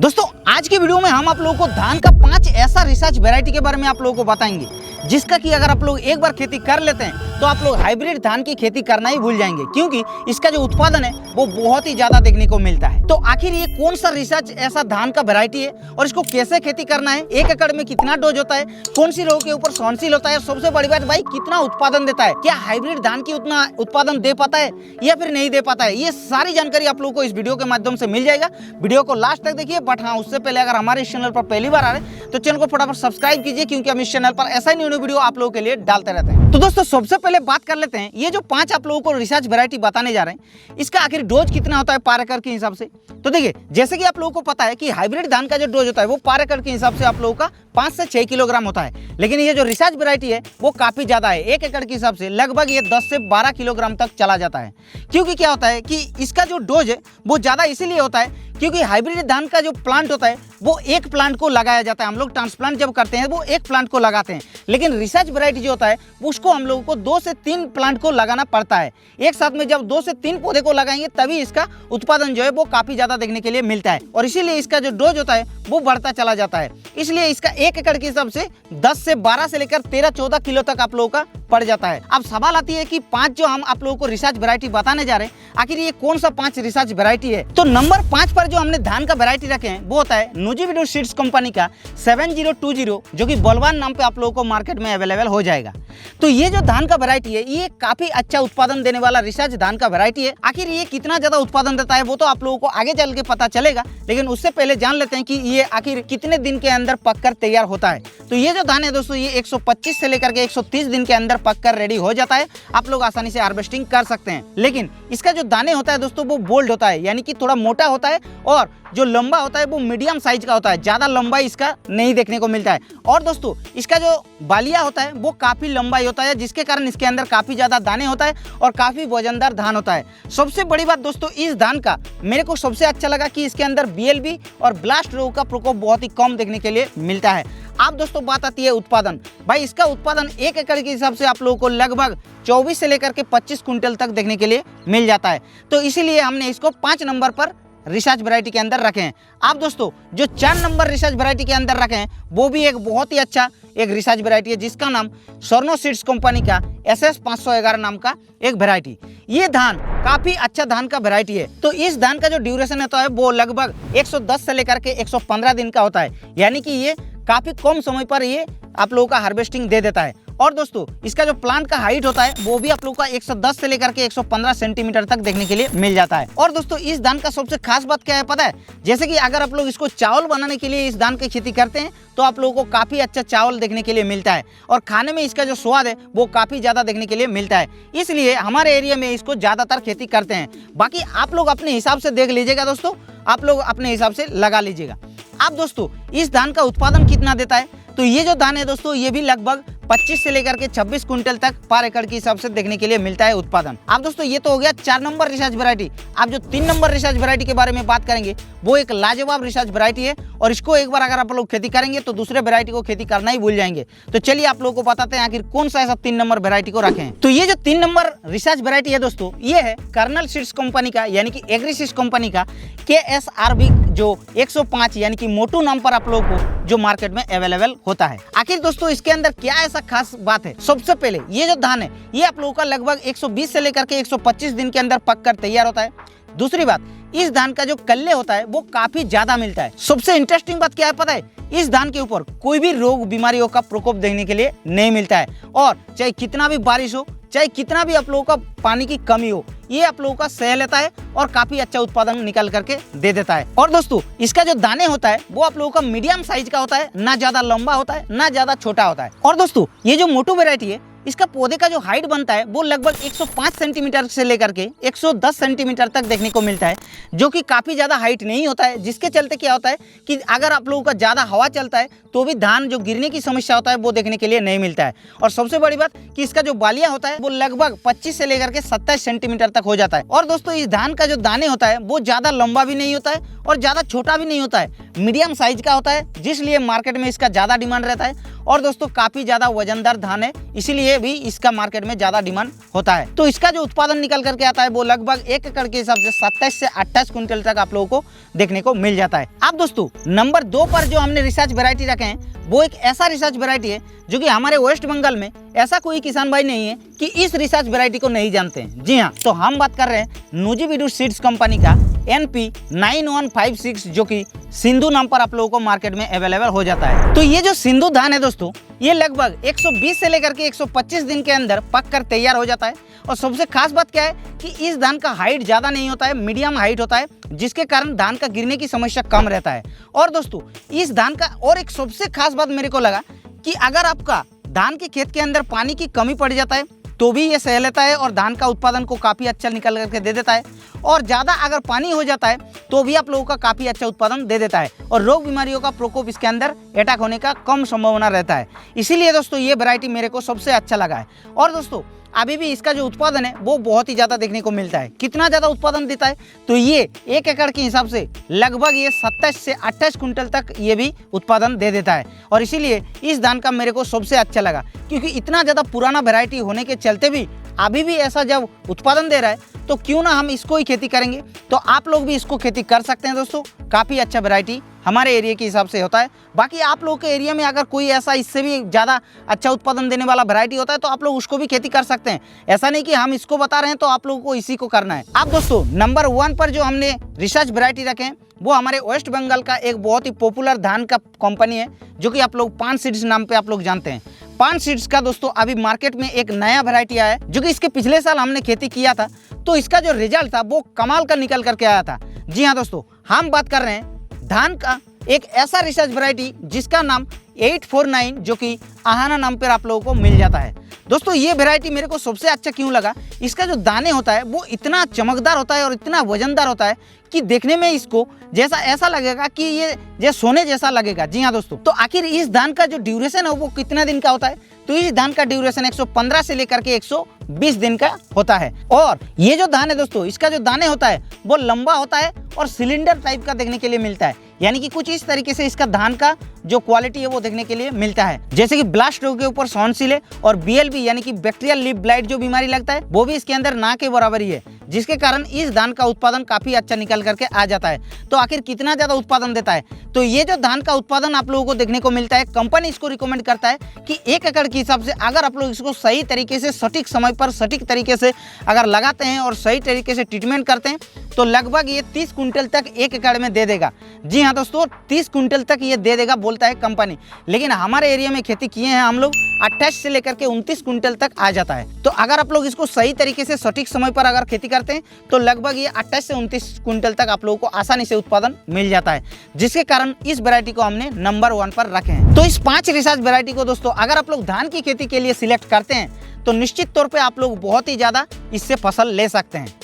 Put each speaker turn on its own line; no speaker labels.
दोस्तों आज की वीडियो में हम आप लोगों को धान का 5 ऐसा रिसर्च वैरायटी के बारे में आप लोगों को बताएंगे जिसका कि अगर आप लोग एक बार खेती कर लेते हैं तो आप लोग हाइब्रिड धान की खेती करना ही भूल जाएंगे, क्योंकि इसका जो उत्पादन है वो बहुत ही ज्यादा देखने को मिलता है। तो आखिर ये कौन सा रिसर्च ऐसा धान का वैरायटी है और इसको कैसे खेती करना है, 1 एकड़ में कितना डोज होता है, कौन सी रोग के ऊपर सहनशील होता है, सबसे बड़ी बात भाई कितना उत्पादन देता है, क्या हाइब्रिड धान की उतना उत्पादन दे पाता है या फिर नहीं दे पाता है, ये सारी जानकारी आप लोगों को इस वीडियो के माध्यम से मिल जाएगा। वीडियो को लास्ट तक देखिए। बट हाँ, उससे पहले अगर हमारे इस चैनल पर पहली बार आ रहे हैं तो चैनल को फटाफट सब्सक्राइब कीजिए, क्योंकि हम इस चैनल पर ऐसा ही न्यू वीडियो आप लोगों के लिए डालते रहते हैं। तो दोस्तों सबसे पहले बात कर लेते हैं, ये जो 5 आप लोगों को रिसर्च वैरायटी बताने जा रहे हैं इसका आखिर डोज कितना होता है पर एकड़ के हिसाब से। तो देखिए, जैसे कि आप लोगों को पता है कि हाइब्रिड धान का जो डोज होता है वो पर एकड़ के हिसाब से आप लोगों का 5 से 6 किलोग्राम होता है, लेकिन ये जो रिसर्च वैरायटी है वो काफी ज्यादा है। 1 एकड़ के हिसाब से लगभग ये 10 से 12 किलोग्राम तक चला जाता है। क्योंकि क्या होता है कि इसका जो डोज है वो ज्यादा इसीलिए होता है क्योंकि हाइब्रिड धान का जो प्लांट होता है वो एक प्लांट को लगाया जाता है। हम लोग ट्रांसप्लांट जब करते हैं वो एक प्लांट को लगाते हैं, लेकिन रिसर्च वैरायटी जो होता है उसको हम लोगों को 2 से 3 प्लांट को लगाना पड़ता है। एक साथ में जब 2 से 3 पौधे को लगाएंगे तभी इसका उत्पादन जो है वो काफी ज्यादा देखने के लिए मिलता है, और इसीलिए इसका जो डोज होता है वो बढ़ता चला जाता है। इसलिए इसका 1 एकड़ के हिसाब से 10 से 12 से लेकर 13-14 किलो तक आप लोगों का पड़ जाता है। अब सवाल आती है कि 5 जो हम आप लोगों को रिसर्च वैरायटी बताने जा रहे हैं, आखिर ये कौन सा 5 रिसर्च वैरायटी है। तो नंबर 5 पर जो हमने धान का वैरायटी रखे हैं वो होता है नुजीवीडो सीड्स कंपनी का 7020, जो कि बलवान नाम पे आप लोगों को मार्केट में अवेलेबल हो जाएगा। तो ये जो धान का वैरायटी है ये काफी अच्छा उत्पादन देने वाला रिसर्च धान का वैरायटी है। आखिर ये कितना ज्यादा उत्पादन देता है वो तो आप लोगों को आगे चल के पता चलेगा, लेकिन उससे पहले जान लेते हैं कि ये आखिर कितने दिन के अंदर पककर तैयार होता है। तो ये जो धान है दोस्तों ये 125 से लेकर के 130 दिन के अंदर पककर रेडी हो जाता है। आप लोग आसानी से हार्वेस्टिंग कर सकते हैं, लेकिन इसका जो दाने होता है दोस्तों वो बोल्ड होता है, यानी कि थोड़ा मोटा होता है, और जो लंबा होता है वो मीडियम साइज का होता है, ज्यादा लंबाई इसका नहीं देखने को मिलता है। और दोस्तों इसका जो बालिया होता है वो काफी लंबाई होता है, जिसके कारण इसके अंदर काफी ज्यादा दाने होता है और काफी वजनदार धान होता है। सबसे बड़ी बात दोस्तों इस धान का मेरे को सबसे अच्छा लगा कि इसके अंदर BLB और ब्लास्ट रोग का प्रकोप बहुत ही कम देखने के लिए मिलता है। अब दोस्तों बात आती है उत्पादन। भाई इसका उत्पादन 1 एकड़ के हिसाब से आप लोगों को लगभग 24 से लेकर के 25 कुंटल तक देखने के लिए मिल जाता है। तो इसीलिए हमने इसको 5 नंबर पर रिसर्च वैरायटी के अंदर रखे हैं। आप दोस्तों जो 4 नंबर रिसर्च वैरायटी के अंदर रखे हैं वो भी एक बहुत ही अच्छा एक रिसर्च वैरायटी है, जिसका नाम स्वर्णो सीड्स कंपनी का SS 511 नाम का एक वैरायटी। ये धान काफी अच्छा धान का वैरायटी है। तो इस धान का जो ड्यूरेशन होता है वो लगभग 110 से लेकर के 115 दिन का होता है, यानी कि ये काफी कम समय पर ये आप लोगों का हार्वेस्टिंग दे देता है। और दोस्तों इसका जो प्लांट का हाइट होता है वो भी आप लोगों का 110 से लेकर के 115 सेंटीमीटर तक देखने के लिए मिल जाता है। और दोस्तों इस धान का सबसे खास बात क्या है पता है, जैसे कि अगर आप लोग इसको चावल बनाने के लिए इस धान की खेती करते हैं तो आप लोगों को काफी अच्छा चावल देखने के लिए मिलता है, और खाने में इसका जो स्वाद है वो काफी ज्यादा देखने के लिए मिलता है। इसलिए हमारे एरिया में इसको ज्यादातर खेती करते हैं। बाकी आप लोग अपने हिसाब से देख लीजिएगा दोस्तों, आप लोग अपने हिसाब से लगा लीजिएगा। अब दोस्तों इस धान का उत्पादन कितना देता है, तो ये जो धान है दोस्तों ये भी लगभग 25 से लेकर के 26 कुंटल तक पर एकड़ के हिसाब से देखने के लिए मिलता है उत्पादन। अब दोस्तों ये तो हो गया 4 नंबर रिसर्च वैरायटी। अब जो 3 नंबर रिसर्च वैरायटी के बारे में बात करेंगे वो एक लाजवाब रिसर्च वैरायटी है, और इसको एक बार अगर आप लोग खेती करेंगे तो दूसरे वैरायटी को खेती करना ही भूल जाएंगे। तो चलिए आप लोगों को बताते हैं आखिर कौन सा ऐसा 3 नंबर वैरायटी को रखें। तो ये जो 3 नंबर रिसर्च वैरायटी है दोस्तों ये है कर्नल सीड्स कंपनी का, यानी कि एग्री कंपनी का KSRB जो 105 यानी कि मोटू नाम पर आप लोगों को जो मार्केट में अवेलेबल होता है। आखिर दोस्तों इसके अंदर क्या ऐसा खास बात है, सबसे पहले ये जो धान है ये आप लोगों का लगभग 120 से लेकर के 125 दिन के अंदर पककर तैयार होता है। दूसरी बात, इस धान का जो कल्ले होता है वो काफी ज्यादा मिलता है। सबसे इंटरेस्टिंग बात क्या है पता है, इस धान के ऊपर कोई भी रोग बीमारियों का प्रकोप देखने के लिए नहीं मिलता है, और चाहे कितना भी बारिश हो, चाहे कितना भी आप लोगों का पानी की कमी हो, ये आप लोगों का सह लेता है और काफी अच्छा उत्पादन निकल करके दे देता है। और दोस्तों इसका जो दाने होता है वो आप लोगों का मीडियम साइज का होता है, ना ज्यादा लंबा होता है ना ज्यादा छोटा होता है। और दोस्तों ये जो मोटू वैरायटी है इसका पौधे का जो हाइट बनता है वो लगभग 105 सेंटीमीटर से लेकर के 110 सेंटीमीटर तक देखने को मिलता है, जो कि काफ़ी ज़्यादा हाइट नहीं होता है, जिसके चलते क्या होता है कि अगर आप लोगों का ज़्यादा हवा चलता है तो भी धान जो गिरने की समस्या होता है वो देखने के लिए नहीं मिलता है। और सबसे बड़ी बात कि इसका जो बालिया होता है वो लगभग 25 से लेकर के 27 सेंटीमीटर तक हो जाता है। और दोस्तों इस धान का जो दाने होता है वो ज़्यादा लंबा भी नहीं होता है और ज़्यादा छोटा भी नहीं होता है, मीडियम साइज का होता है, जिसलिए मार्केट में इसका ज़्यादा डिमांड रहता है। और दोस्तों काफी ज्यादा वजनदार धान है, इसीलिए भी इसका मार्केट में ज्यादा डिमांड होता है। तो इसका जो उत्पादन निकल करके आता है वो लगभग 1 एकड़ के हिसाब से 27 से 28 क्विंटल तक आप लोगों को देखने को मिल जाता है। अब दोस्तों नंबर 2 पर जो हमने रिसर्च वैरायटी रखे हैं वो एक ऐसा रिसर्च वैरायटी है जो कि हमारे वेस्ट बंगाल में ऐसा कोई किसान भाई नहीं है कि इस रिसर्च वैरायटी को नहीं जानते हैं। जी हाँ, तो हम बात कर रहे हैं नुजीवीडु सीड्स कंपनी का NP 9156 जो कि सिंधु नाम पर आप लोगों को मार्केट में अवेलेबल हो जाता है। तो ये जो सिंधु धान है दोस्तों, ये लगभग 120 से लेकर के 125 दिन के अंदर पक कर तैयार हो जाता है। और सबसे खास बात क्या है कि इस धान का हाइट ज़्यादा नहीं होता है, मीडियम हाइट होता है, जिसके कारण धान का गिरने की समस्या कम रहता है। और दोस्तों इस धान का और एक सबसे खास बात मेरे को लगा कि अगर आपका धान के खेत के अंदर पानी की कमी पड़ जाता है तो भी ये सह लेता है और धान का उत्पादन को काफ़ी अच्छा निकल करके दे देता है। और ज़्यादा अगर पानी हो जाता है तो भी आप लोगों का काफ़ी अच्छा उत्पादन दे देता है और रोग बीमारियों का प्रकोप इसके अंदर अटैक होने का कम संभावना रहता है। इसीलिए दोस्तों ये वैरायटी मेरे को सबसे अच्छा लगा है। और दोस्तों अभी भी इसका जो उत्पादन है वो बहुत ही ज़्यादा देखने को मिलता है। कितना ज़्यादा उत्पादन देता है तो ये 1 एकड़ के हिसाब से लगभग ये 27 से 28 कुंटल तक ये भी उत्पादन दे देता है। और इसीलिए इस धान का मेरे को सबसे अच्छा लगा, क्योंकि इतना ज़्यादा पुराना वैरायटी होने के चलते भी अभी भी ऐसा जब उत्पादन दे रहा है तो क्यों ना हम इसको ही खेती करेंगे। तो आप लोग भी इसको खेती कर सकते हैं दोस्तों, काफ़ी अच्छा वैरायटी हमारे एरिया के हिसाब से होता है। बाकी आप लोगों के एरिया में अगर कोई ऐसा इससे भी ज़्यादा अच्छा उत्पादन देने वाला वैरायटी होता है तो आप लोग उसको भी खेती कर सकते हैं। ऐसा नहीं कि हम इसको बता रहे हैं तो आप लोगों को इसी को करना है। अब दोस्तों नंबर 1 पर जो हमने रिसर्च वैरायटी रखे हैं वो हमारे वेस्ट बंगाल का एक बहुत ही पॉपुलर धान का कंपनी है जो कि आप लोग पान सीड्स नाम पे आप लोग जानते हैं। पान सीड्स का दोस्तों अभी मार्केट में एक नया वैरायटी आया है जो कि इसके पिछले साल हमने खेती किया था, तो इसका जो रिजल्ट था वो कमाल का निकल करके आया था। जी हाँ दोस्तों, हम बात कर रहे हैं धान का एक ऐसा रिसर्च वैरायटी जिसका नाम 849 जो कि आहाना नाम पर आप लोगों को मिल जाता है। दोस्तों ये वैरायटी मेरे को सबसे अच्छा क्यों लगा, इसका जो दाने होता है वो इतना चमकदार होता है और इतना वजनदार होता है कि देखने में इसको जैसा ऐसा लगेगा कि ये सोने जैसा लगेगा। जी हाँ दोस्तों, तो आखिर इस धान का जो ड्यूरेशन है वो कितना दिन का होता है तो इस धान का ड्यूरेशन 115 से लेकर के 120 दिन का होता है। और ये जो धान है दोस्तों, इसका जो दाने होता है वो लंबा होता है और सिलेंडर टाइप का देखने के लिए मिलता है, यानी कि कुछ इस तरीके से इसका धान का जो क्वालिटी है वो देखने के लिए मिलता है। जैसे कि ब्लास्ट रोग के ऊपर सहनशील है और BLB यानी कि बैक्टीरियल लीफ ब्लाइट जो बीमारी लगता है वो भी इसके अंदर ना के बराबर ही है, जिसके कारण इस धान का उत्पादन काफी अच्छा निकल करके आ जाता है। तो आखिर कितना ज्यादा उत्पादन देता है तो ये जो धान का उत्पादन आप लोगों को देखने को मिलता है, कंपनी इसको रिकमेंड करता है कि 1 एकड़ के हिसाब से अगर आप लोग इसको सही तरीके से सटीक समय पर सटीक तरीके से अगर लगाते हैं और सही तरीके से ट्रीटमेंट करते हैं तो लगभग ये 30 कुंटल तक 1 एकड़ में दे देगा। जी हाँ दोस्तों, 30 कुंटल तक ये दे देगा बोलता है कंपनी, लेकिन हमारे एरिया में खेती किए हैं हम लोग 28 से लेकर के 29 कुंटल तक आ जाता है। तो अगर आप लोग इसको सही तरीके से सटीक समय पर अगर खेती करते हैं तो लगभग ये 28 से 29 कुंटल तक आप लोगों को आसानी से उत्पादन मिल जाता है, जिसके कारण इस वैरायटी को हमने नंबर 1 पर रखे हैं। तो इस 5 रिसर्च वैरायटी को दोस्तों अगर आप लोग धान की खेती के लिए सिलेक्ट करते हैं तो निश्चित तौर पे आप लोग बहुत ही ज़्यादा इससे फसल ले सकते हैं।